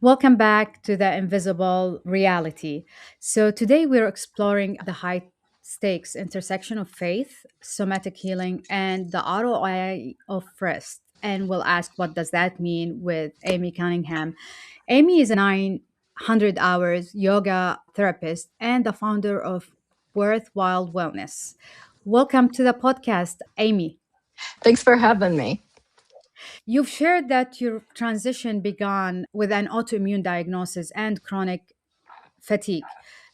Welcome back to the invisible reality. So, today we're exploring the high stakes intersection of faith, somatic healing, and the ROI of rest. And we'll ask, what does that mean with Amy Cunningham? Amy is a 900 hours yoga therapist and the founder of Wyld Wellness. Welcome to the podcast, Amy. Thanks for having me. You've shared that your transition began with an autoimmune diagnosis and chronic fatigue.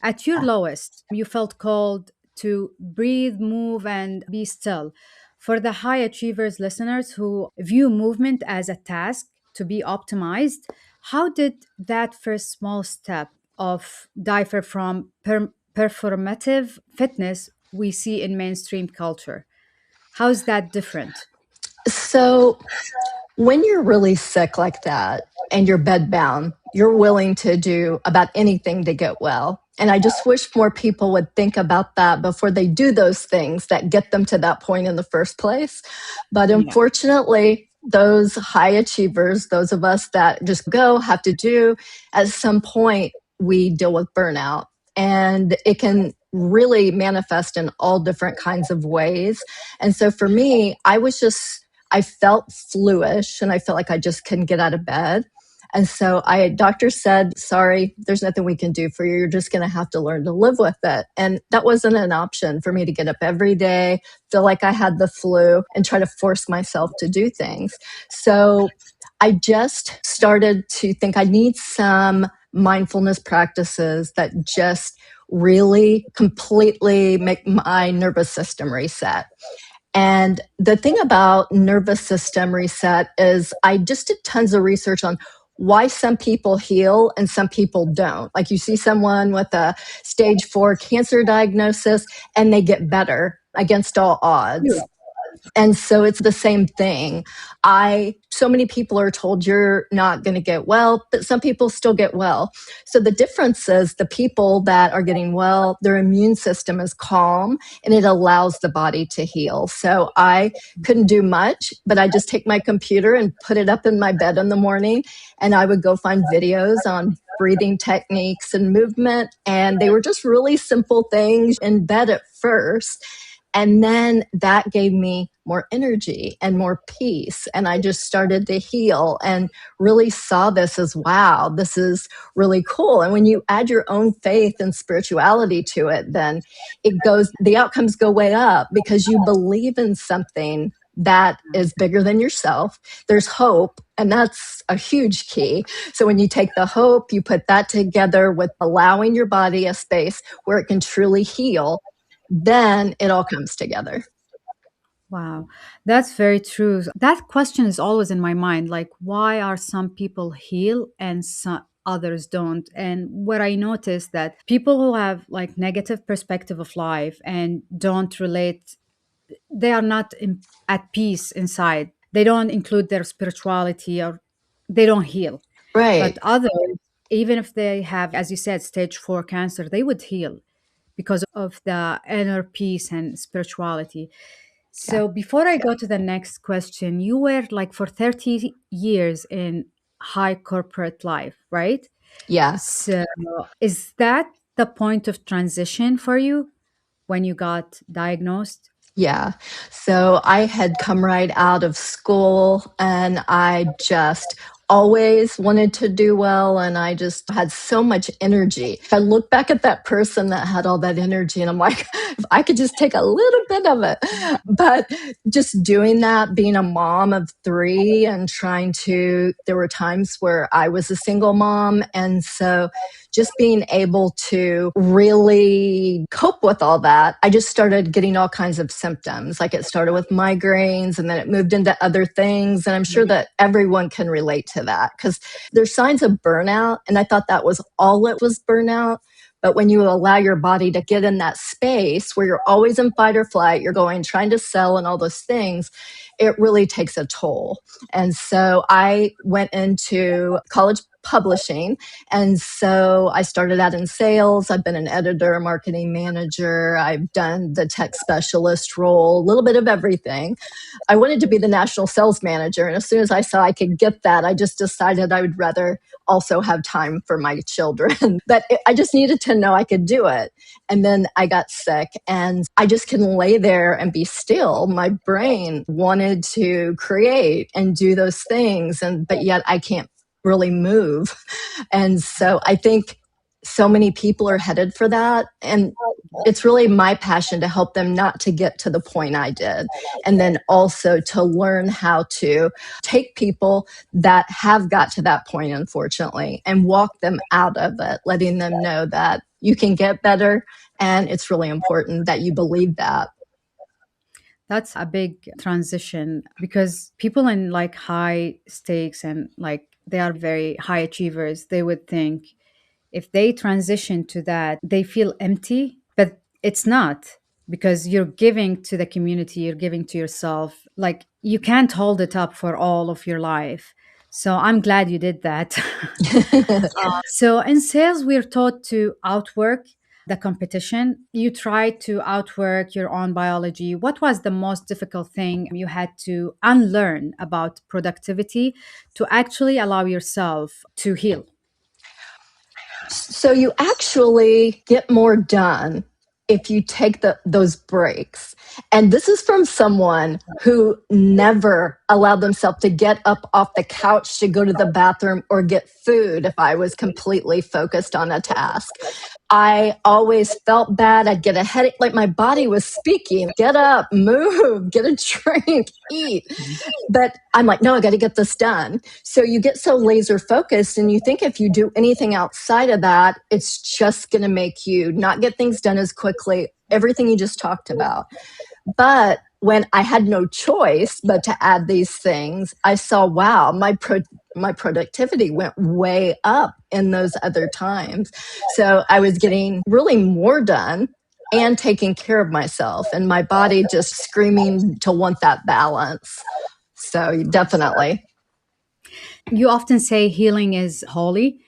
At your lowest, you felt called to breathe, move, and be still. For the high achievers listeners who view movement as a task to be optimized, how did that first small step of differ from performative fitness we see in mainstream culture? How's that different? So, when you're really sick like that and you're bedbound, you're willing to do about anything to get well. And I just wish more people would think about that before they do those things that get them to that point in the first place. But Yeah. unfortunately, those high achievers, those of us that just go, have to do, at some point, we deal with burnout. And it can really manifest in all different kinds of ways. And so for me, I felt fluish and I felt like I just couldn't get out of bed. And so doctor said, sorry, there's nothing we can do for you. You're just going to have to learn to live with it. And that wasn't an option for me to get up every day, feel like I had the flu and try to force myself to do things. So I just started to think I need some mindfulness practices that just really completely make my nervous system reset. And the thing about nervous system reset is I just did tons of research on why some people heal and some people don't. Like you see someone with a stage 4 cancer diagnosis and they get better against all odds. And so it's the same thing. So many people are told you're not going to get well, but some people still get well. So the difference is the people that are getting well, their immune system is calm and it allows the body to heal. So I couldn't do much, but I just take my computer and put it up in my bed in the morning and I would go find videos on breathing techniques and movement. And they were just really simple things in bed at first. And then that gave me more energy and more peace. And I just started to heal and really saw this as, wow, this is really cool. And when you add your own faith and spirituality to it, then the outcomes go way up because you believe in something that is bigger than yourself. There's hope, and that's a huge key. So when you take the hope, you put that together with allowing your body a space where it can truly heal, then it all comes together. Wow, that's very true. That question is always in my mind, like why are some people heal and some others don't? And what I noticed that people who have like negative perspective of life and don't relate, they are not at peace inside. They don't include their spirituality or they don't heal. But Right. others, even if they have, as you said, stage 4 cancer, they would heal because of the inner peace and spirituality. Yeah. So before I go to the next question, you were like for 30 years in high corporate life, right? Yeah. So is that the point of transition for you when you got diagnosed? Yeah. So I had come right out of school and I just always wanted to do well. And I just had so much energy. I look back at that person that had all that energy and I'm like, if I could just take a little bit of it. But just doing that, being a mom of 3 and there were times where I was a single mom. And so just being able to really cope with all that, I just started getting all kinds of symptoms. Like it started with migraines and then it moved into other things. And I'm sure that everyone can relate to that because there's signs of burnout. And I thought that was all it was, burnout. But when you allow your body to get in that space where you're always in fight or flight, you're going, trying to sell and all those things, it really takes a toll. And so I went into college publishing. And so I started out in sales. I've been an editor, marketing manager. I've done the tech specialist role, a little bit of everything. I wanted to be the national sales manager. And as soon as I saw I could get that, I just decided I would rather also have time for my children. But I just needed to know I could do it. And then I got sick and I just couldn't lay there and be still. My brain wanted to create and do those things. But yet I can't really move. And so I think so many people are headed for that. And it's really my passion to help them not to get to the point I did. And then also to learn how to take people that have got to that point, unfortunately, and walk them out of it, letting them know that you can get better. And it's really important that you believe that. That's a big transition because people in like high stakes and like they are very high achievers, they would think if they transition to that, they feel empty, but it's not because you're giving to the community, you're giving to yourself. Like you can't hold it up for all of your life. So I'm glad you did that. So in sales, we're taught to outwork the competition. You try to outwork your own biology. What was the most difficult thing you had to unlearn about productivity to actually allow yourself to heal? So you actually get more done if you take those breaks. And this is from someone who never allowed themselves to get up off the couch to go to the bathroom or get food if I was completely focused on a task. I always felt bad. I'd get a headache, like my body was speaking, get up, move, get a drink, eat. But I'm like, no, I got to get this done. So you get so laser focused and you think if you do anything outside of that, it's just going to make you not get things done as quickly, everything you just talked about. But when I had no choice but to add these things, I saw, wow, my productivity went way up in those other times. So I was getting really more done and taking care of myself, and my body just screaming to want that balance. So definitely. You often say healing is holy.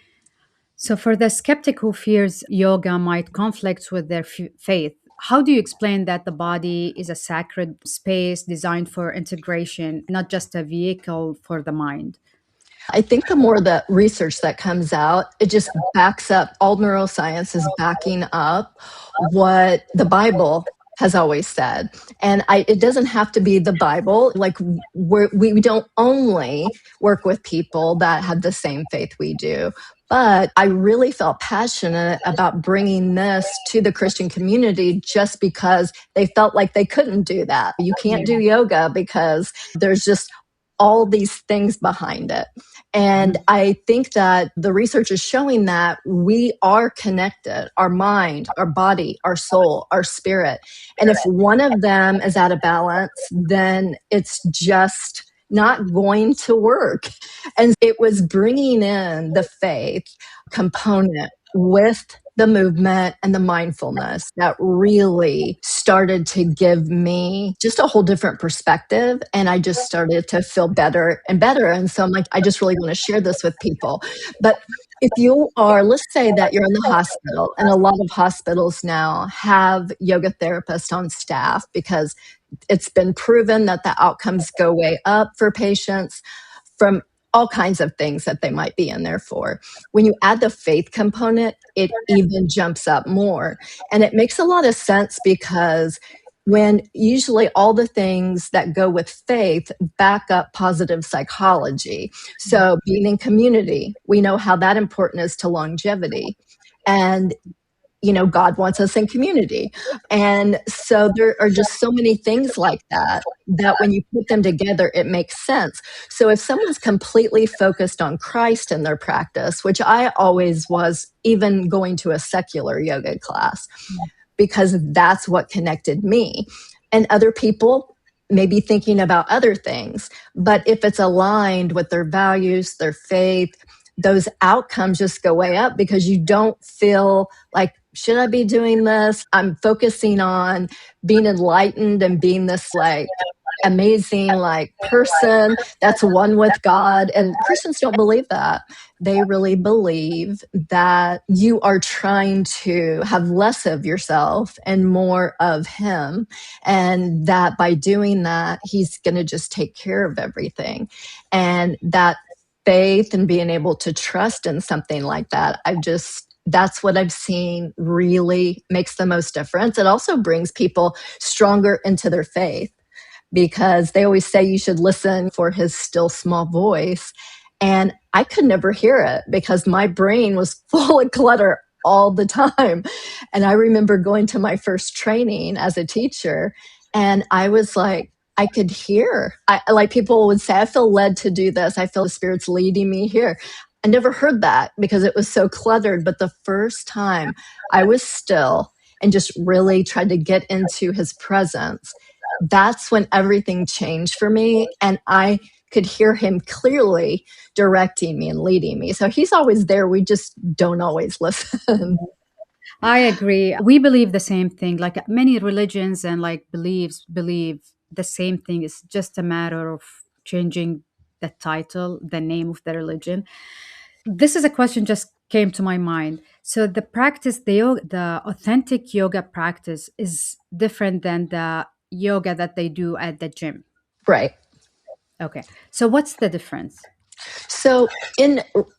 So, for the skeptic who fears yoga might conflict with their faith, how do you explain that the body is a sacred space designed for integration, not just a vehicle for the mind? I think the more the research that comes out, it just backs up, all neuroscience is backing up what the Bible has always said. And it doesn't have to be the Bible. Like we don't only work with people that have the same faith we do. But I really felt passionate about bringing this to the Christian community just because they felt like they couldn't do that. You can't do yoga because there's just all these things behind it. And I think that the research is showing that we are connected, our mind, our body, our soul, our spirit. And if one of them is out of balance, then it's just not going to work. And it was bringing in the faith component with the movement and the mindfulness that really started to give me just a whole different perspective. And I just started to feel better and better. And so I'm like, I just really want to share this with people. But if you are, let's say that you're in the hospital, and a lot of hospitals now have yoga therapists on staff because it's been proven that the outcomes go way up for patients from all kinds of things that they might be in there for. When you add the faith component, it even jumps up more. And it makes a lot of sense because when usually all the things that go with faith back up positive psychology. So being in community, we know how that important is to longevity. And God wants us in community. And so there are just so many things like that, that when you put them together, it makes sense. So if someone's completely focused on Christ in their practice, which I always was, even going to a secular yoga class, because that's what connected me. And other people may be thinking about other things, but if it's aligned with their values, their faith, those outcomes just go way up because you don't feel like, should I be doing this? I'm focusing on being enlightened and being this like amazing like person that's one with God. And Christians don't believe that. They really believe that you are trying to have less of yourself and more of him, and that by doing that he's going to just take care of everything. And that faith and being able to trust in something like that, that's what I've seen really makes the most difference. It also brings people stronger into their faith, because they always say you should listen for his still small voice. And I could never hear it because my brain was full of clutter all the time. And I remember going to my first training as a teacher, and I was like, I could hear, like people would say, I feel led to do this. I feel the Spirit's leading me here. I never heard that because it was so cluttered. But the first time I was still and just really tried to get into his presence, that's when everything changed for me. And I could hear him clearly directing me and leading me. So he's always there. We just don't always listen. I agree. We believe the same thing. Like many religions and like beliefs believe the same thing. It's just a matter of changing the title, the name of the religion. This is a question just came to my mind. So the practice, the authentic yoga practice is different than the yoga that they do at the gym. Right. Okay. So what's the difference? So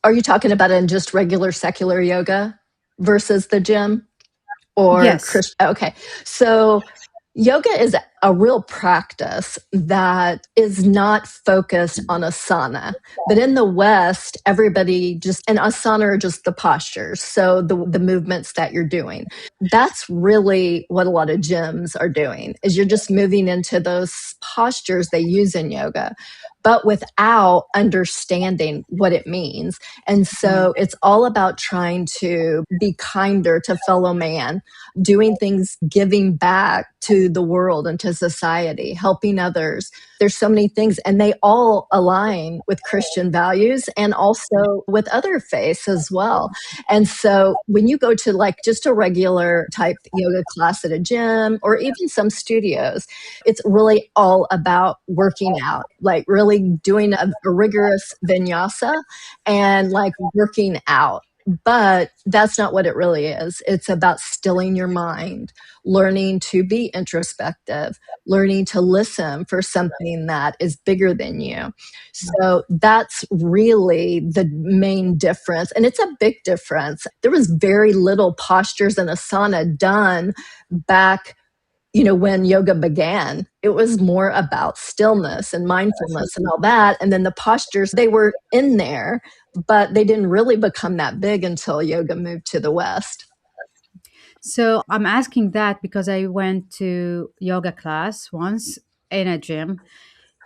are you talking about in just regular secular yoga versus the gym or Yes. Christian? Okay. So yoga is a real practice that is not focused on asana. But in the West, everybody and asana are just the postures. So the movements that you're doing. That's really what a lot of gyms are doing, is you're just moving into those postures they use in yoga, but without understanding what it means. And Mhm. so it's all about trying to be kinder to fellow man, doing things, giving back to the world and to society, helping others. There's so many things, and they all align with Christian values and also with other faiths as well. And so when you go to like just a regular type yoga class at a gym or even some studios, it's really all about working out, like really doing a rigorous vinyasa and like working out. But that's not what it really is. It's about stilling your mind, learning to be introspective, learning to listen for something that is bigger than you. So that's really the main difference. And it's a big difference. There was very little postures and asana done back, when yoga began. It was more about stillness and mindfulness and all that. And then the postures, they were in there, but they didn't really become that big until yoga moved to the West. So I'm asking that because I went to yoga class once in a gym,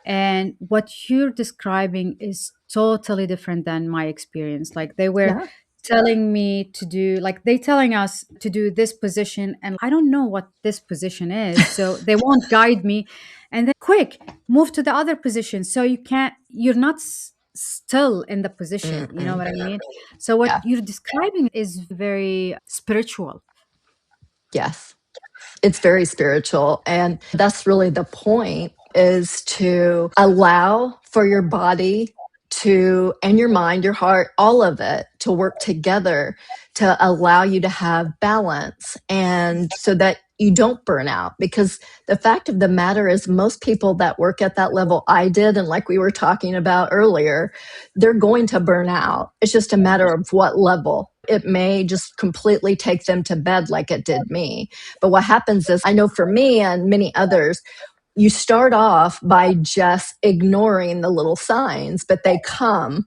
and what you're describing is totally different than my experience. Like they were Yeah. telling me to do, like they telling us to do this position, and I don't know what this position is, so they won't guide me. And then quick, move to the other position. So you're not still in the position. You know Mm-mm. what I mean? So what Yeah. you're describing is very spiritual. Yes. It's very spiritual. And that's really the point, is to allow for your body and your mind, your heart, all of it to work together to allow you to have balance, and so that you don't burn out. Because the fact of the matter is, most people that work at that level I did, and like we were talking about earlier, they're going to burn out. It's just a matter of what level. It may just completely take them to bed like it did me. But what happens is, I know for me and many others, you start off by just ignoring the little signs, but they come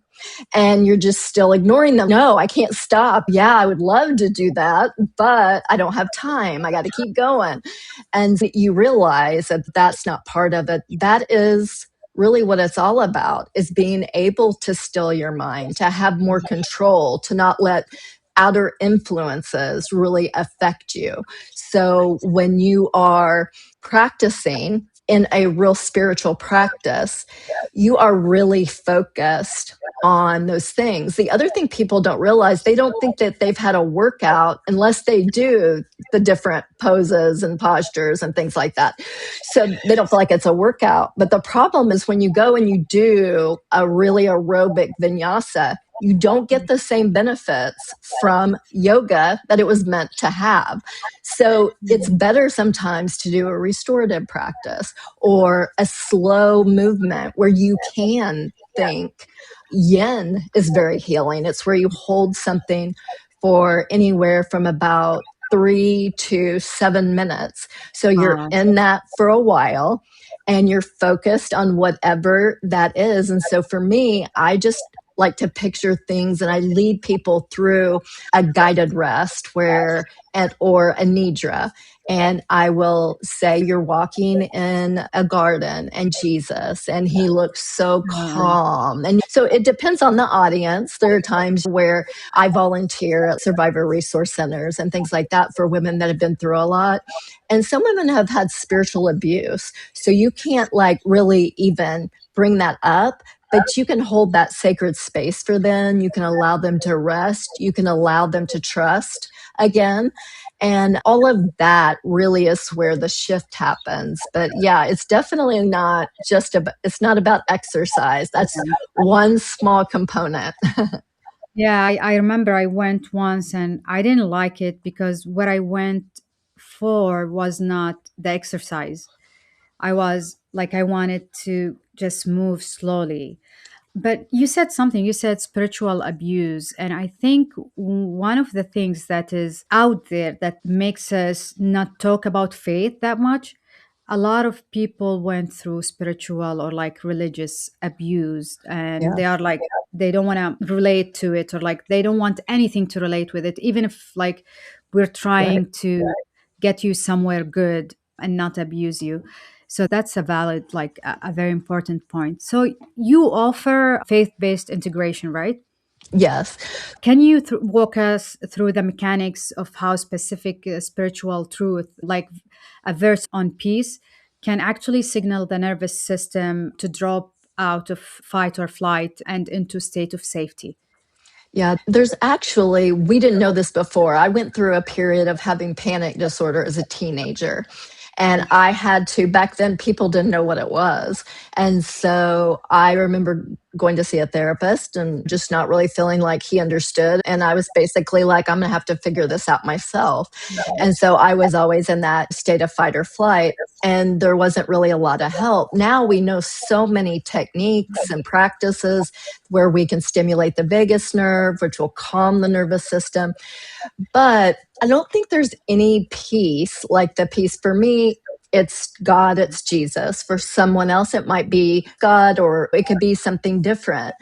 and you're just still ignoring them. No, I can't stop. Yeah, I would love to do that, but I don't have time. I got to keep going. And you realize that that's not part of it. That is really what it's all about, is being able to still your mind, to have more control, to not let outer influences really affect you. So when you are practicing in a real spiritual practice, you are really focused on those things. The other thing people don't realize, they don't think that they've had a workout unless they do the different poses and postures and things like that. So they don't feel like it's a workout. But the problem is when you go and you do a really aerobic vinyasa, you don't get the same benefits from yoga that it was meant to have. So it's better sometimes to do a restorative practice or a slow movement where you can think. Yin is very healing. It's where you hold something for anywhere from about 3 to 7 minutes. So you're Wow. in that for a while and you're focused on whatever that is. And so for me, I just like to picture things and I lead people through a guided rest or a nidra. And I will say, you're walking in a garden and Jesus, and he looks so calm. And so it depends on the audience. There are times where I volunteer at survivor resource centers and things like that for women that have been through a lot. And some women have had spiritual abuse. So you can't like really even bring that up, but you can hold that sacred space for them. You can allow them to rest. You can allow them to trust again. And all of that really is where the shift happens. But yeah, it's definitely not it's not about exercise. That's one small component. Yeah, I remember I went once and I didn't like it because what I went for was not the exercise. I was like, I wanted to just move slowly. But you said something, you said spiritual abuse. And I think one of the things that is out there that makes us not talk about faith that much, a lot of people went through spiritual or like religious abuse, and Yeah, they are like, they don't want to relate to it, or like they don't want anything to relate with it, even if like we're right. trying to get you somewhere good and not abuse you. So that's a valid, like a very important point. So you offer faith-based integration, right? Yes. Can you walk us through the mechanics of how specific spiritual truth, like a verse on peace, can actually signal the nervous system to drop out of fight or flight and into state of safety? Yeah, there's actually, we didn't know this before. I went through a period of having panic disorder as a teenager. And I had to, back then, people didn't know what it was. And so I remember going to see a therapist and just not really feeling like he understood. And I was basically like, I'm going to have to figure this out myself. And so I was always in that state of fight or flight. And there wasn't really a lot of help. Now we know so many techniques and practices where we can stimulate the vagus nerve, which will calm the nervous system. But I don't think there's any peace like the peace for me. It's God, it's Jesus. For someone else, it might be God or it could be something different.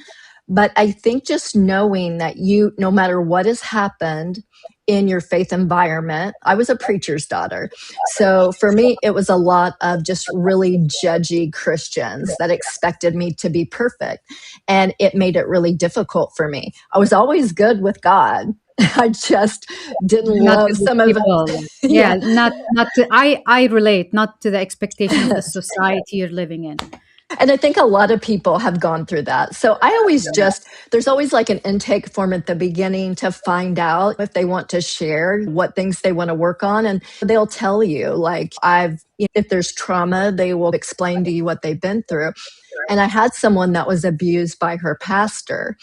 But I think just knowing that you, no matter what has happened in your faith environment, I was a preacher's daughter. So for me, it was a lot of just really judgy Christians that expected me to be perfect. And it made it really difficult for me. I was always good with God. I just didn't Not love with the some of it. people. Yeah, Yeah. not to, I relate, not to the expectation of the society you're living in. And I think a lot of people have gone through that. So I always there's always like an intake form at the beginning to find out if they want to share what things they want to work on. And they'll tell you, like, if there's trauma, they will explain to you what they've been through. And I had someone that was abused by her pastor.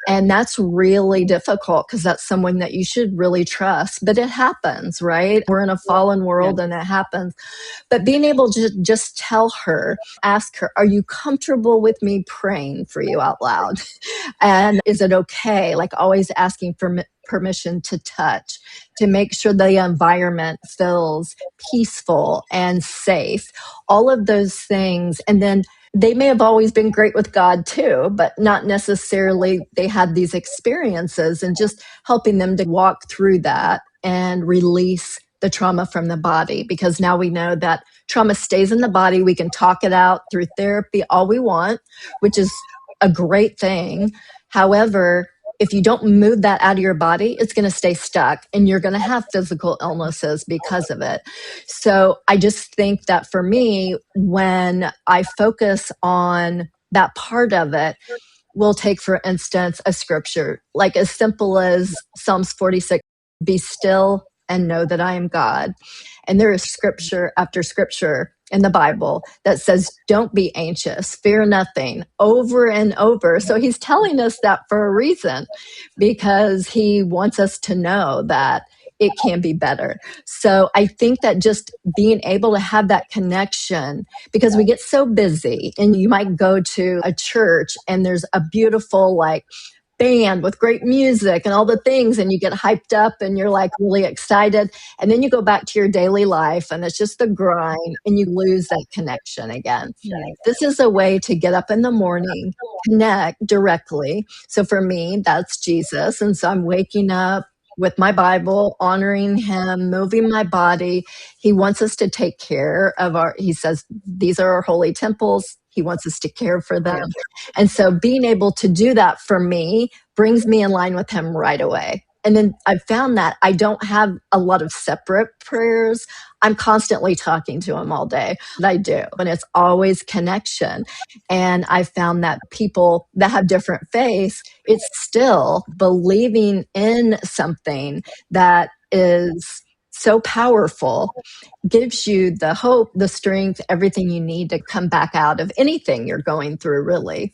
And that's really difficult because that's someone that you should really trust. But it happens, right? We're in a fallen Yeah. world and it happens. But being able to just tell her, ask her, are you comfortable with me praying for you out loud? And is it okay? Like always asking for permission to touch, to make sure the environment feels peaceful and safe. All of those things. And then they may have always been great with God too, but not necessarily they had these experiences, and just helping them to walk through that and release the trauma from the body, because now we know that trauma stays in the body. We can talk it out through therapy all we want, which is a great thing. However, if you don't move that out of your body, it's going to stay stuck and you're going to have physical illnesses because of it. So I just think that for me, when I focus on that part of it, we'll take, for instance, a scripture, like as simple as Psalms 46, be still and know that I am God. And there is scripture after scripture in the Bible that says, don't be anxious, fear nothing, over and over. So he's telling us that for a reason, because he wants us to know that it can be better. So I think that just being able to have that connection, because we get so busy, and you might go to a church and there's a beautiful, like, band with great music and all the things, and you get hyped up and you're like really excited, and then you go back to your daily life and it's just the grind and you lose that connection again. Yes. This is a way to get up in the morning, connect directly. So for me, that's Jesus, and so I'm waking up with my Bible, honoring him, moving my body. He wants us to take care of he says these are our holy temples. He wants us to care for them. Yes. And so being able to do that for me brings me in line with him right away. And then I've found that I don't have a lot of separate prayers. I'm constantly talking to him all day. I do. And it's always connection. And I found that people that have different faiths, it's still believing in something that is so powerful, gives you the hope, the strength, everything you need to come back out of anything you're going through, really.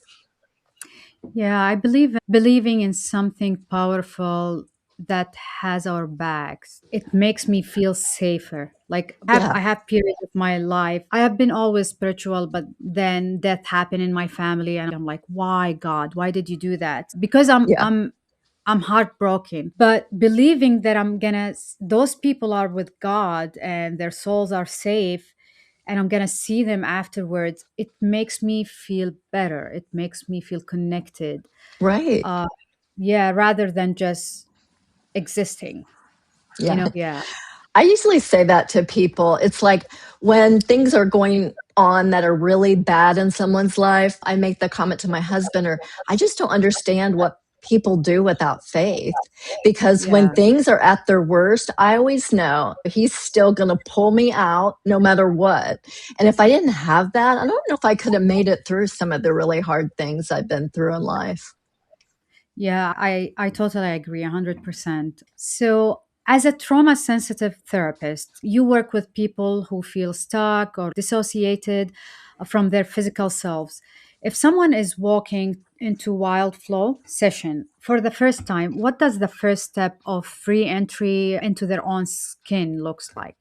Yeah, I believe believing in something powerful that has our backs. It makes me feel safer. Like Yeah. I have periods of my life. I have been always spiritual, but then death happened in my family and I'm like, "Why, God? Why did you do that?" Because Yeah. I'm heartbroken. But believing that those people are with God and their souls are safe and I'm gonna see them afterwards, it makes me feel better. It makes me feel connected. Right. Uh, yeah, rather than just existing, Yeah. Yeah. I usually say that to people. It's like when things are going on that are really bad in someone's life, I make the comment to my husband, or I just don't understand what people do without faith. Because when Yeah. things are at their worst, I always know he's still going to pull me out no matter what. And if I didn't have that, I don't know if I could have made it through some of the really hard things I've been through in life. Yeah, I totally agree 100%. So, as a trauma sensitive therapist, you work with people who feel stuck or dissociated from their physical selves. If someone is walking into wild flow session for the first time, what does the first step of free entry into their own skin looks like?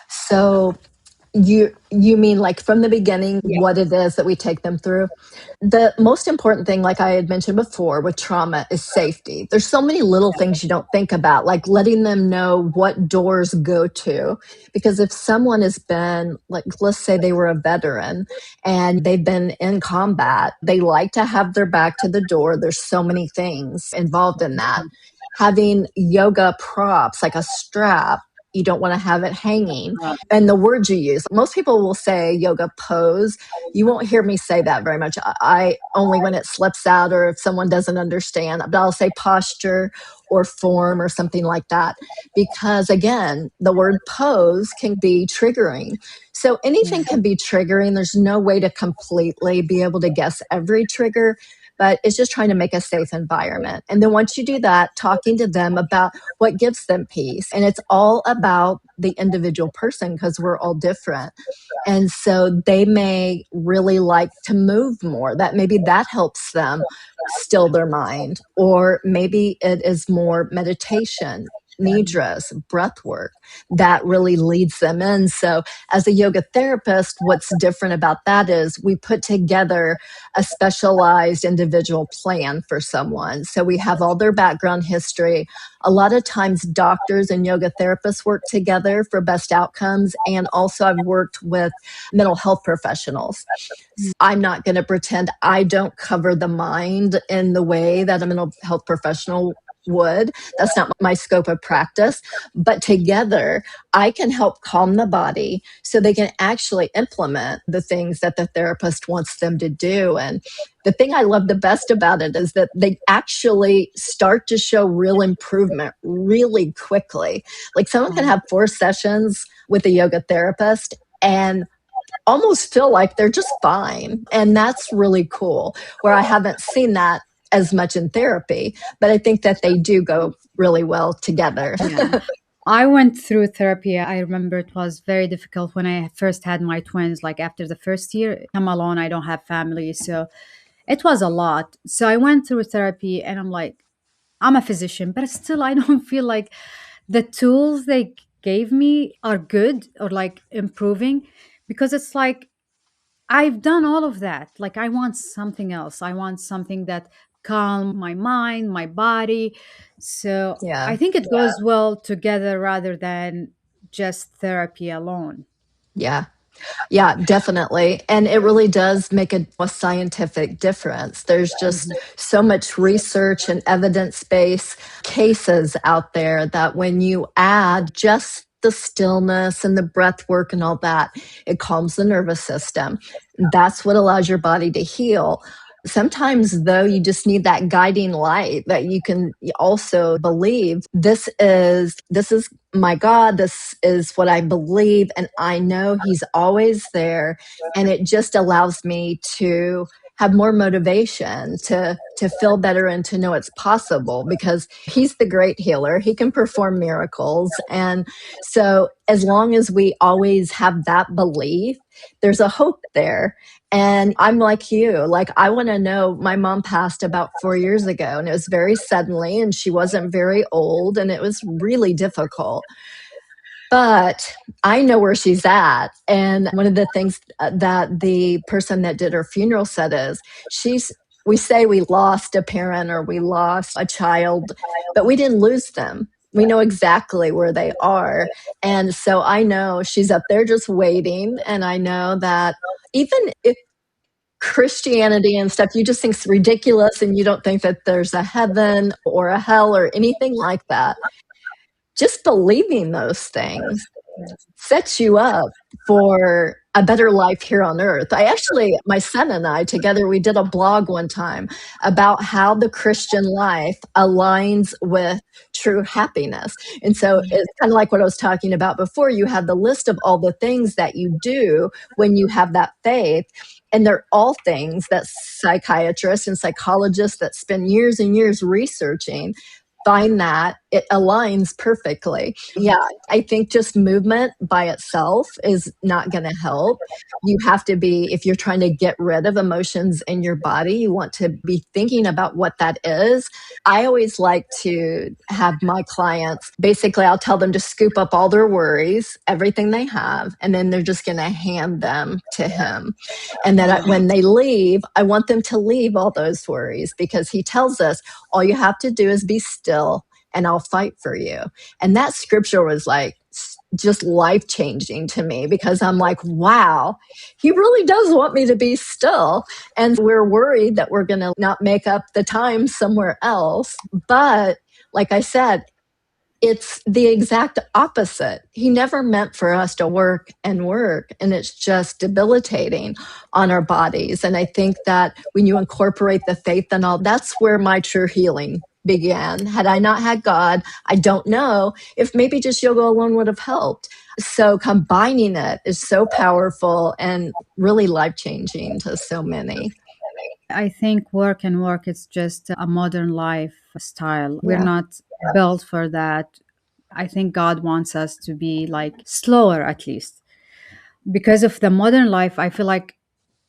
So you mean like from the beginning Yeah. what it is that we take them through? The most important thing, like I had mentioned before with trauma, is safety. There's so many little things you don't think about, like letting them know what doors go to. Because if someone has been, like, let's say they were a veteran and they've been in combat, they like to have their back to the door. There's so many things involved in that. Having yoga props, like a strap, you don't want to have it hanging. And the words you use, most people will say yoga pose. You won't hear me say that very much. I only when it slips out or if someone doesn't understand, but I'll say posture or form or something like that. Because again, the word pose can be triggering. So Yeah. anything can be triggering. There's no way to completely be able to guess every trigger, but it's just trying to make a safe environment. And then once you do that, talking to them about what gives them peace. And it's all about the individual person because we're all different. And so they may really like to move more. That maybe that helps them still their mind. Or maybe it is more meditation, nidras, breath work that really leads them in. So as a yoga therapist, what's different about that is we put together a specialized individual plan for someone. So we have all their background history. A lot of times doctors and yoga therapists work together for best outcomes. And also I've worked with mental health professionals. I'm not going to pretend I don't cover the mind in the way that a mental health professional would. That's not my scope of practice. But together, I can help calm the body so they can actually implement the things that the therapist wants them to do. And the thing I love the best about it is that they actually start to show real improvement really quickly. Like someone can have 4 sessions with a yoga therapist and almost feel like they're just fine. And that's really cool, where I haven't seen that as much in therapy, but I think that they do go really well together. Yeah. I went through therapy. I remember it was very difficult when I first had my twins. Like after the first year, I'm alone, I don't have family. So it was a lot. So I went through therapy and I'm like, I'm a physician, but still, I don't feel like the tools they gave me are good or like improving because it's like I've done all of that. Like I want something else. I want something that calm my mind, my body. So I Yeah. think it goes well together rather than just therapy alone. Yeah. Yeah, definitely. And it really does make a scientific difference. There's just Mhm. so much research and evidence based cases out there that when you add just the stillness and the breath work and all that, it calms the nervous system. That's what allows your body to heal. Sometimes, though, you just need that guiding light that you can also believe this is my God, this is what I believe, and I know He's always there. And it just allows me to have more motivation to feel better and to know it's possible because He's the great healer. He can perform miracles. And so as long as we always have that belief, there's a hope there. And I'm like you, like I want to know. My mom passed about 4 years ago and it was very suddenly and she wasn't very old and it was really difficult. But I know where she's at. And one of the things that the person that did her funeral said is, we say we lost a parent or we lost a child, but we didn't lose them. We know exactly where they are. And so I know she's up there just waiting. And I know that even if Christianity and stuff, you just think it's ridiculous and you don't think that there's a heaven or a hell or anything like that. Just believing those things sets you up for a better life here on earth. My son and I together, we did a blog one time about how the Christian life aligns with true happiness. And so it's kind of like what I was talking about before. You have the list of all the things that you do when you have that faith. And they're all things that psychiatrists and psychologists that spend years and years researching find that it aligns perfectly. Yeah, I think just movement by itself is not going to help. You have to be, if you're trying to get rid of emotions in your body, you want to be thinking about what that is. I always like to have my clients, basically, I'll tell them to scoop up all their worries, everything they have, and then they're just going to hand them to Him. And then when they leave, I want them to leave all those worries because He tells us all you have to do is be still and I'll fight for you. And that scripture was like just life changing to me because I'm like, wow, He really does want me to be still. And we're worried that we're going to not make up the time somewhere else. But like I said, it's the exact opposite. He never meant for us to work and work, and it's just debilitating on our bodies. And I think that when you incorporate the faith and all, that's where my true healing began. Had I not had God, I don't know if maybe just yoga alone would have helped. So combining it is so powerful and really life changing to so many. I think work and work is just a modern lifestyle. We're Yeah. not built for that. I think God wants us to be like slower at least. Because of the modern life, I feel like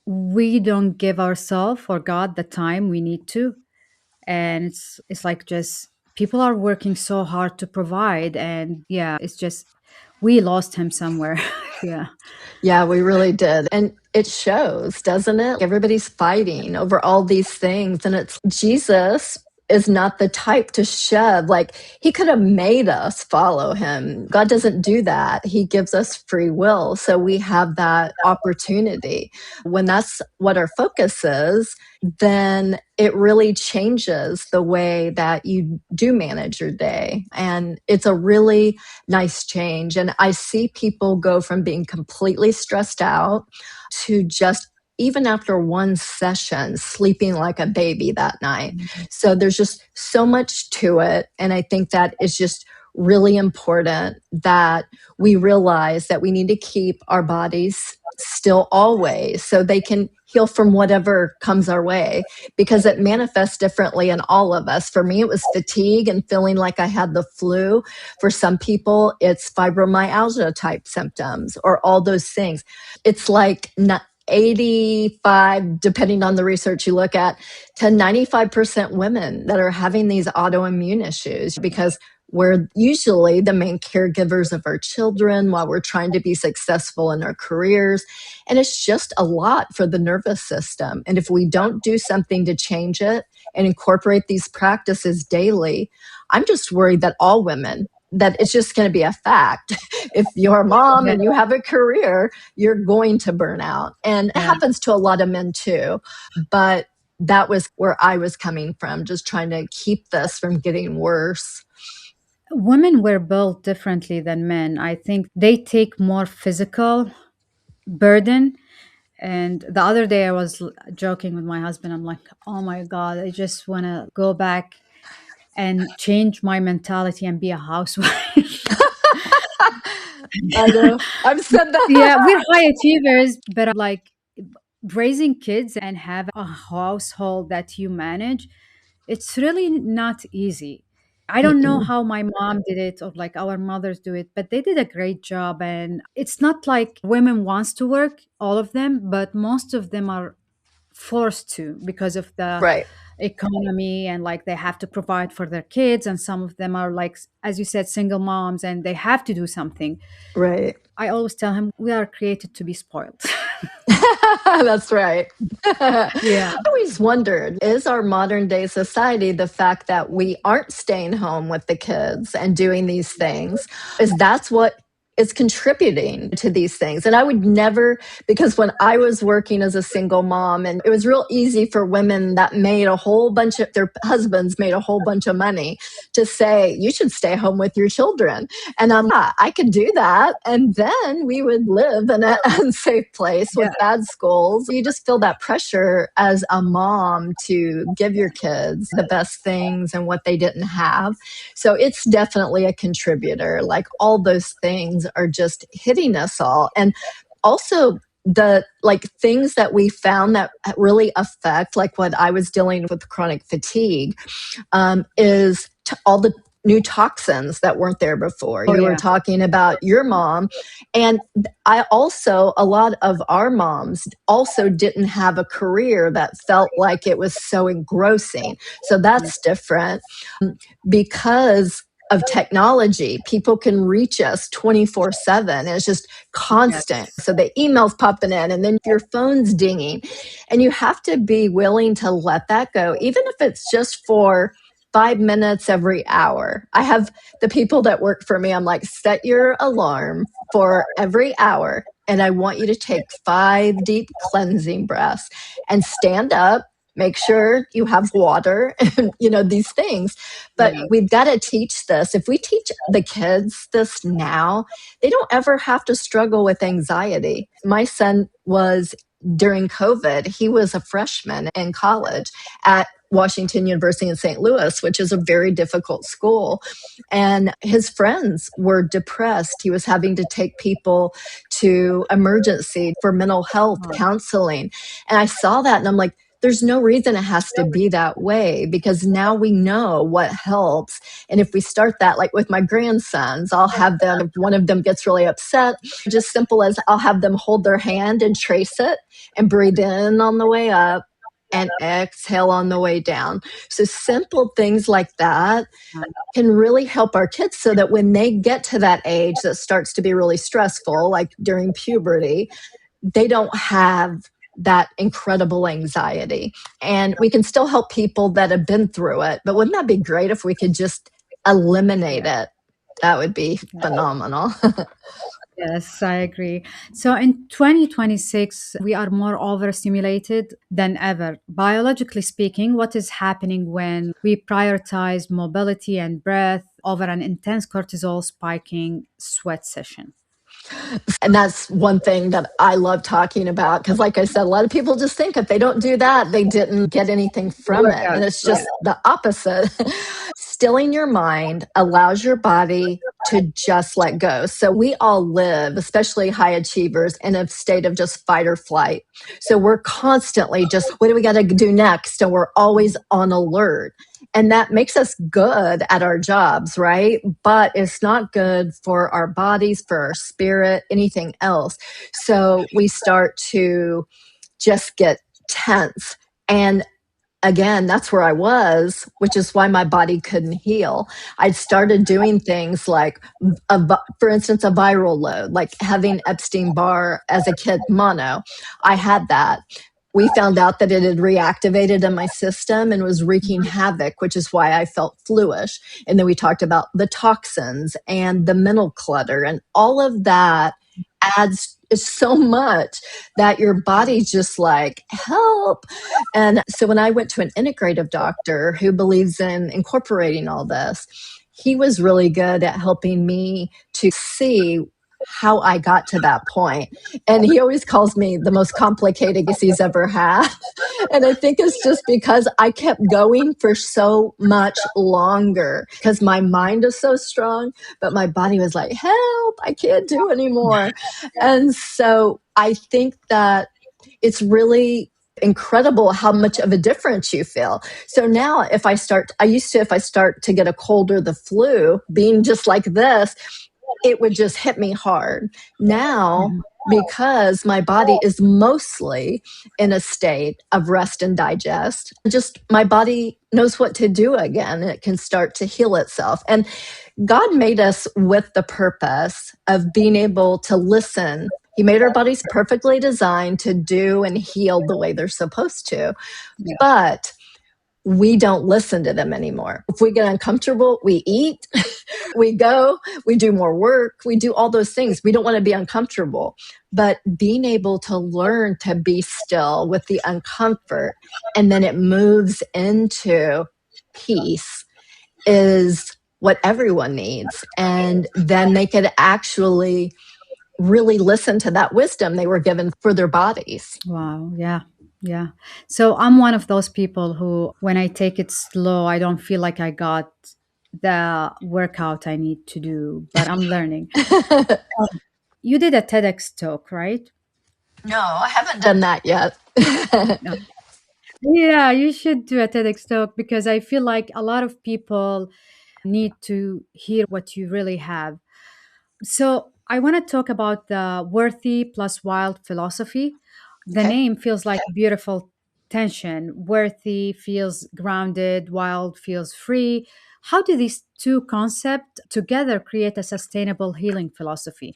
we don't give ourselves or God the time we need to. And it's like just people are working so hard to provide and yeah, it's just we lost him somewhere. Yeah. Yeah, we really did. And it shows, doesn't it? Everybody's fighting over all these things. And it's Jesus. is not the type to shove. Like, he could have made us follow him. God doesn't do that. He gives us free will. So we have that opportunity. When that's what our focus is, then it really changes the way that you do manage your day. And it's a really nice change. And I see people go from being completely stressed out to just, even after one session, sleeping like a baby that night. So there's just so much to it. And I think that is just really important that we realize that we need to keep our bodies still always so they can heal from whatever comes our way, because it manifests differently in all of us. For me, it was fatigue and feeling like I had the flu. For some people, it's fibromyalgia type symptoms or all those things. It's like 85, depending on the research you look at, to 95% women that are having these autoimmune issues, because we're usually the main caregivers of our children while we're trying to be successful in our careers. And it's just a lot for the nervous system. And if we don't do something to change it and incorporate these practices daily, I'm just worried that all women, that it's just going to be a fact. If you're a mom Yeah. and you have a career, you're going to burn out. And it happens to a lot of men too. But that was where I was coming from, just trying to keep this from getting worse. Women were built differently than men. I think they take more physical burden. And the other day I was joking with my husband. I'm like, oh my God, I just want to go back and change my mentality and be a housewife. I know. I've said Yeah, we're that. high achievers, but like raising kids and have a household that you manage, it's really not easy. I don't know Mm-mm. how my mom did it or like our mothers do it, but they did a great job. And it's not like women wants to work, all of them, but most of them are forced to because of the Right, economy, and like they have to provide for their kids, and some of them are like, as you said, single moms, and they have to do something. right. I always tell him we are created to be spoiled. That's right. I Yeah. always wondered, is our modern day society the fact that we aren't staying home with the kids and doing these things? Is that's what is contributing to these things? And I would never, because when I was working as a single mom, and it was real easy for women that made a whole bunch of, their husbands made a whole bunch of money, to say, you should stay home with your children. And yeah, I could do that. And then we would live in an unsafe place Yeah. with bad schools. You just feel that pressure as a mom to give your kids the best things and what they didn't have. So it's definitely a contributor. Like, all those things are just hitting us all. And also, the like things that we found that really affect, like what I was dealing with, chronic fatigue, is all the new toxins that weren't there before. Oh You were yeah. talking about your mom. And I also, a lot of our moms also didn't have a career that felt like it was so engrossing. So that's different. Because of technology, people can reach us 24/7. It's just constant. Yes. So the emails popping in, and then your phone's dinging. And you have to be willing to let that go, even if it's just for 5 minutes every hour. I have the people that work for me, I'm like, set your alarm for every hour. And I want you to take 5 deep cleansing breaths and stand up. Make sure you have water and, these things. But Yeah. we've got to teach this. If we teach the kids this now, they don't ever have to struggle with anxiety. My son was, during COVID, he was a freshman in college at Washington University in St. Louis, which is a very difficult school. And his friends were depressed. He was having to take people to emergency for mental health Oh, counseling. And I saw that and I'm like, there's no reason it has to be that way, because now we know what helps. And if we start that, like with my grandsons, I'll have them, if one of them gets really upset, just simple as I'll have them hold their hand and trace it and breathe in on the way up and exhale on the way down. So simple things like that can really help our kids, so that when they get to that age that starts to be really stressful, like during puberty, they don't have that incredible anxiety. And we can still help people that have been through it. But wouldn't that be great if we could just eliminate Yeah. it? That would be Yeah. phenomenal. Yes, I agree. So in 2026, we are more overstimulated than ever. Biologically speaking, what is happening when we prioritize mobility and breath over an intense cortisol spiking sweat session? And that's one thing that I love talking about because, like I said, a lot of people just think if they don't do that, they didn't get anything from it. Workout. And it's Yeah. just the opposite. Stilling your mind allows your body to just let go. So we all live, especially high achievers, in a state of just fight or flight. So we're constantly just, what do we got to do next? And we're always on alert. And that makes us good at our jobs, right? But it's not good for our bodies, for our spirit, anything else. So we start to just get tense. And again, that's where I was, which is why my body couldn't heal. I'd started doing things like, for instance, a viral load, like having Epstein-Barr as a kid, mono. I had that. We found out that it had reactivated in my system and was wreaking havoc, which is why I felt fluish. And then we talked about the toxins and the mental clutter, and all of that adds so much that your body's just like, help. And so when I went to an integrative doctor who believes in incorporating all this, he was really good at helping me to see how I got to that point. And he always calls me the most complicated guess he's ever had. And I think it's just because I kept going for so much longer because my mind is so strong, but my body was like, help, I can't do anymore. And so I think that it's really incredible how much of a difference you feel. So now if I start to get a cold or the flu, being just like this, it would just hit me hard. Now, Mhm. because my body is mostly in a state of rest and digest, just my body knows what to do again. And it can start to heal itself. And God made us with the purpose of being able to listen. He made our bodies perfectly designed to do and heal the way they're supposed to. Yeah. But we don't listen to them anymore. If we get uncomfortable, we eat, we go, we do more work, we do all those things. We don't want to be uncomfortable. But being able to learn to be still with the uncomfort and then it moves into peace is what everyone needs. And then they could actually really listen to that wisdom they were given for their bodies. Wow. Yeah. Yeah. So I'm one of those people who, when I take it slow, I don't feel like I got the workout I need to do, but I'm learning. Um, You did a TEDx talk, right? No, I haven't done that yet. No. Yeah, you should do a TEDx talk because I feel like a lot of people need to hear what you really have. So I want to talk about the worthy plus wild philosophy. The Okay. name feels like beautiful tension. Worthy feels grounded, wild feels free. How do these two concepts together create a sustainable healing philosophy?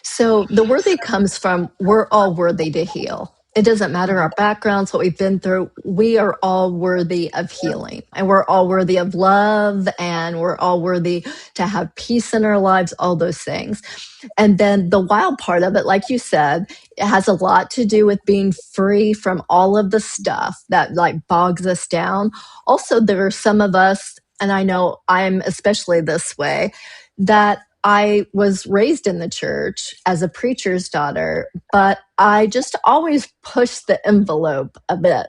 So the worthy comes from we're all worthy to heal. It doesn't matter our Mhm. backgrounds, what we've been through. We are all worthy of healing and we're all worthy of love and we're all worthy to have peace in our lives, all those things. And then the wild part of it, like you said, it has a lot to do with being free from all of the stuff that like bogs us down. Also, there are some of us, and I know I'm especially this way, that I was raised in the church as a preacher's daughter, but I just always pushed the envelope a bit.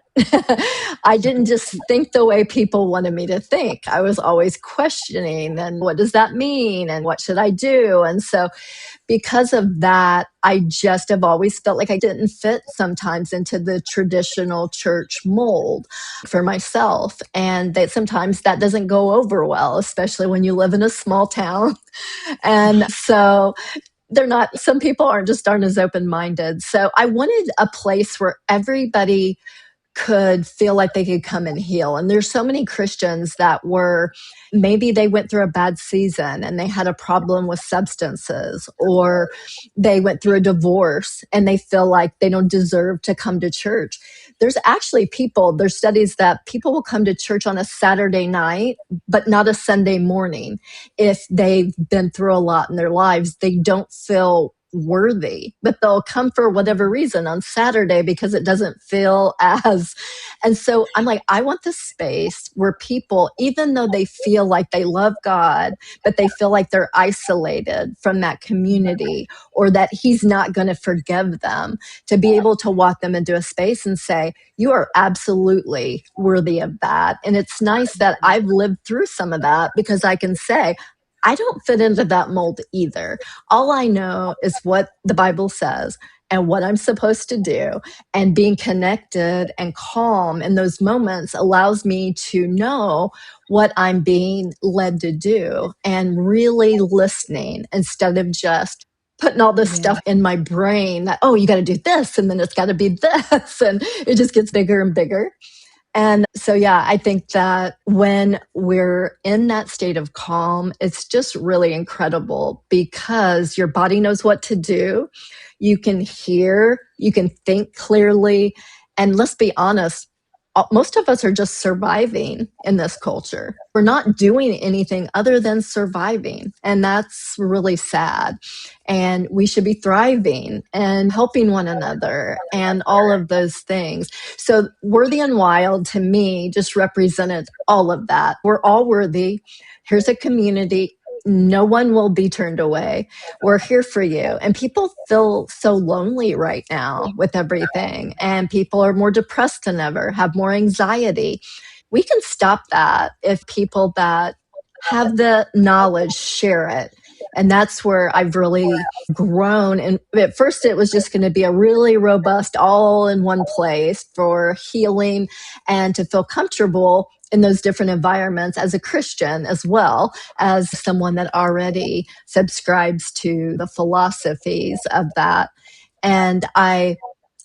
I didn't just think the way people wanted me to think. I was always questioning, and what does that mean? And what should I do? And so because of that, I just have always felt like I didn't fit sometimes into the traditional church mold for myself. And that sometimes that doesn't go over well, especially when you live in a small town. And so some people aren't as open minded. So I wanted a place where everybody could feel like they could come and heal. And there's so many Christians that were, maybe they went through a bad season and they had a problem with substances, or they went through a divorce and they feel like they don't deserve to come to church. There's actually people, there's studies that people will come to church on a Saturday night, but not a Sunday morning. If they've been through a lot in their lives, they don't feel worthy, but they'll come for whatever reason on Saturday because it doesn't feel as. And so I'm like, I want this space where people, even though they feel like they love God, but they feel like they're isolated from that community, or that He's not going to forgive them, to be able to walk them into a space and say, you are absolutely worthy of that. And it's nice that I've lived through some of that, because I can say, I don't fit into that mold either. All I know is what the Bible says and what I'm supposed to do. And being connected and calm in those moments allows me to know what I'm being led to do, and really listening instead of just putting all this Yeah. stuff in my brain that, oh, you got to do this, and then it's got to be this. And it just gets bigger and bigger. And so, yeah, I think that when we're in that state of calm, it's just really incredible, because your body knows what to do. You can hear, you can think clearly. And let's be honest, most of us are just surviving in this culture. We're not doing anything other than surviving. And that's really sad. And we should be thriving and helping one another and all of those things. So Worthy and Wild, to me, just represented all of that. We're all worthy. Here's a community. No one will be turned away. We're here for you. And people feel so lonely right now with everything. And people are more depressed than ever, have more anxiety. We can stop that if people that have the knowledge share it. And that's where I've really grown. And at first, it was just going to be a really robust, all in one place for healing and to feel comfortable in those different environments as a Christian, as well as someone that already subscribes to the philosophies of that. And I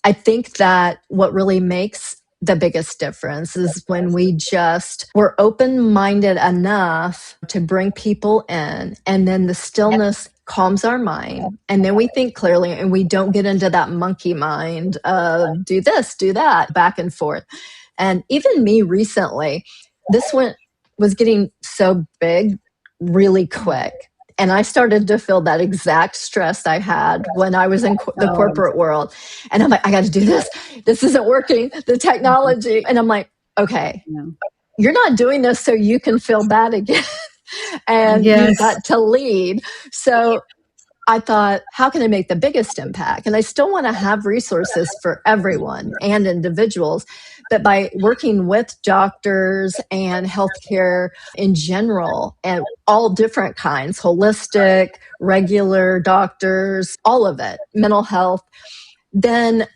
think that what really makes the biggest difference is when we're open-minded enough to bring people in, and then the stillness calms our mind, and then we think clearly, and we don't get into that monkey mind of do this, do that, back and forth. And even me recently, this was getting so big really quick. And I started to feel that exact stress I had when I was in the corporate world. And I'm like, I got to do this. This isn't working, the technology. And I'm like, okay, you're not doing this so you can feel bad again. And you've Yes. got to lead. So I thought, how can I make the biggest impact? And I still want to have resources for everyone and individuals. But by working with doctors and healthcare in general, and all different kinds, holistic, regular doctors, all of it, mental health, then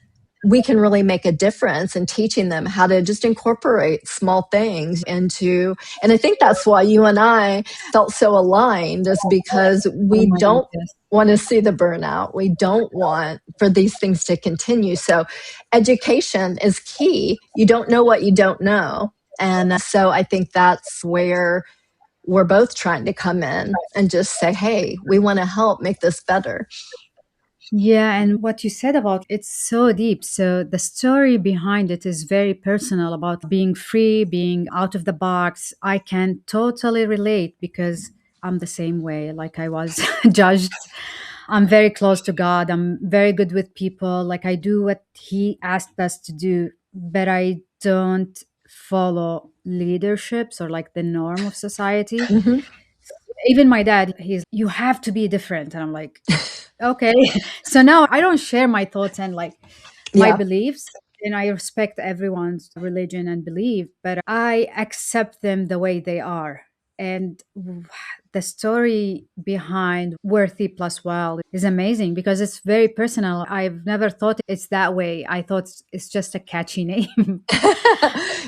we can really make a difference in teaching them how to just incorporate small things into. And I think that's why you and I felt so aligned, is because Oh we my God, don't yes. want to see the burnout. We don't want for these things to continue. So education is key. You don't know what you don't know. And so I think that's where we're both trying to come in and just say, hey, we want to help make this better. Yeah, and what you said about it's so deep. So the story behind it is very personal about being free, being out of the box. I can totally relate because I'm the same way. Like I was judged. I'm very close to God. I'm very good with people. Like I do what He asked us to do, but I don't follow leaderships or like the norm of society. Mm-hmm. Even my dad, you have to be different. And I'm like, okay. So now I don't share my thoughts and like my Yeah. beliefs. And I respect everyone's religion and belief, but I accept them the way they are. And the story behind Worthy Plus Wild is amazing because it's very personal. I've never thought it's that way. I thought it's just a catchy name.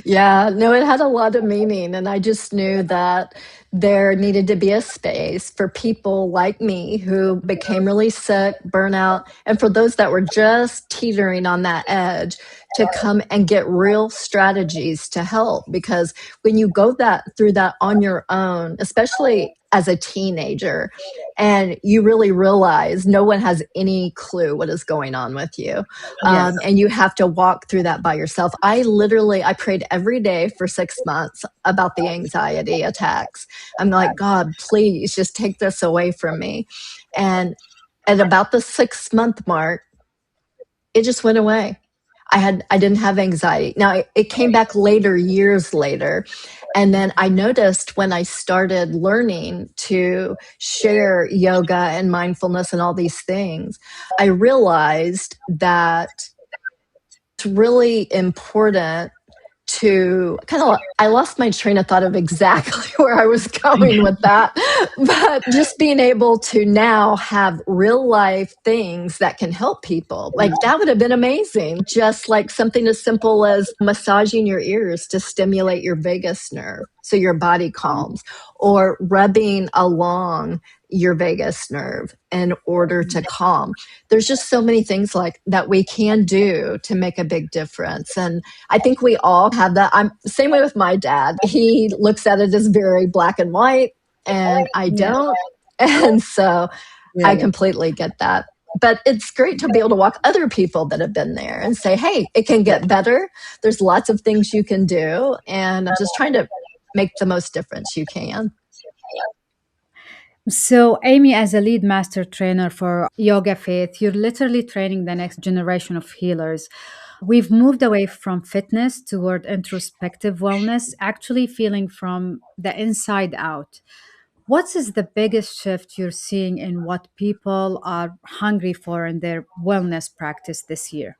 Yeah, no, it had a lot of meaning. And I just knew that there needed to be a space for people like me who became really sick, burnout, and for those that were just teetering on that edge to come and get real strategies to help. Because when you go through that on your own, especially as a teenager, and you really realize no one has any clue what is going on with you, Yes. and you have to walk through that by yourself. I prayed every day for 6 months about the anxiety attacks. I'm like, God, please just take this away from me. And at about the 6 month mark, it just went away. I didn't have anxiety. Now it came back later, years later. And then I noticed when I started learning to share yoga and mindfulness and all these things, I realized that it's really important to I lost my train of thought of exactly where I was going with that, but just being able to now have real life things that can help people, like that would have been amazing. Just like something as simple as massaging your ears to stimulate your vagus nerve so your body calms, or rubbing along your vagus nerve in order to calm. There's just so many things like that we can do to make a big difference. And I think we all have that. I'm same way with my dad. He looks at it as very black and white, and I Yeah. don't. And so I Really. completely get that. But it's great to be able to walk other people that have been there and say, hey, it can get better. There's lots of things you can do. And just trying to make the most difference you can. So, Amy, as a lead master trainer for Yoga Faith, you're literally training the next generation of healers. We've moved away from fitness toward introspective wellness, actually feeling from the inside out. What is the biggest shift you're seeing in what people are hungry for in their wellness practice this year?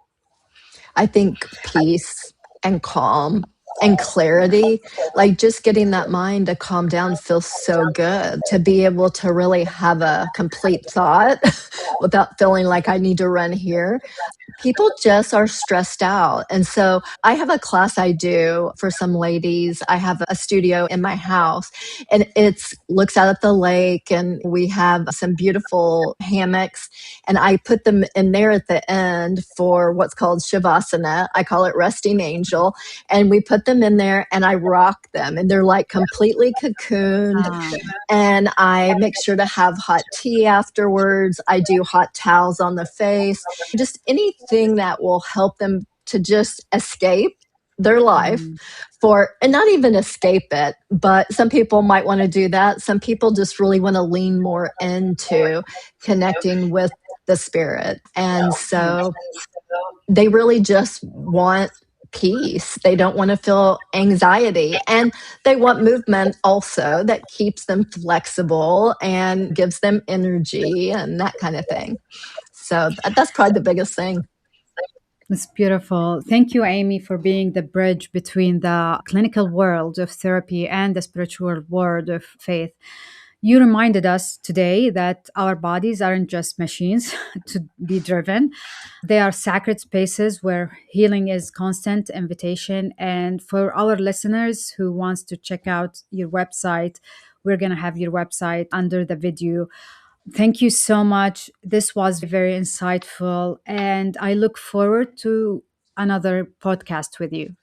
I think peace and calm and clarity, like just getting that mind to calm down feels so good, to be able to really have a complete thought without feeling like I need to run here. People just are stressed out. And so I have a class I do for some ladies. I have a studio in my house, and it's looks out at the lake, and we have some beautiful hammocks, and I put them in there at the end for what's called Shavasana. I call it resting angel. And we put them in there and I rock them, and they're like completely cocooned, Ah, and I make sure to have hot tea afterwards. I do hot towels on the face, just anything that will help them to just escape their life mm, and not even escape it, but some people might want to do that. Some people just really want to lean more into connecting with the spirit. And yes. so they really just want peace. They don't want to feel anxiety. And they want movement also that keeps them flexible and gives them energy and that kind of thing. So that's probably the biggest thing. It's beautiful. Thank you, Amy, for being the bridge between the clinical world of therapy and the spiritual world of faith. You reminded us today that our bodies aren't just machines to be driven. They are sacred spaces where healing is constant invitation. And for our listeners who wants to check out your website, we're going to have your website under the video. Thank you so much. This was very insightful, and I look forward to another podcast with you.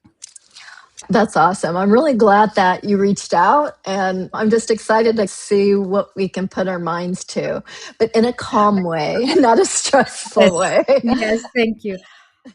That's awesome. I'm really glad that you reached out, and I'm just excited to see what we can put our minds to, but in a calm way, not a Yes, stressful way. yes, thank you.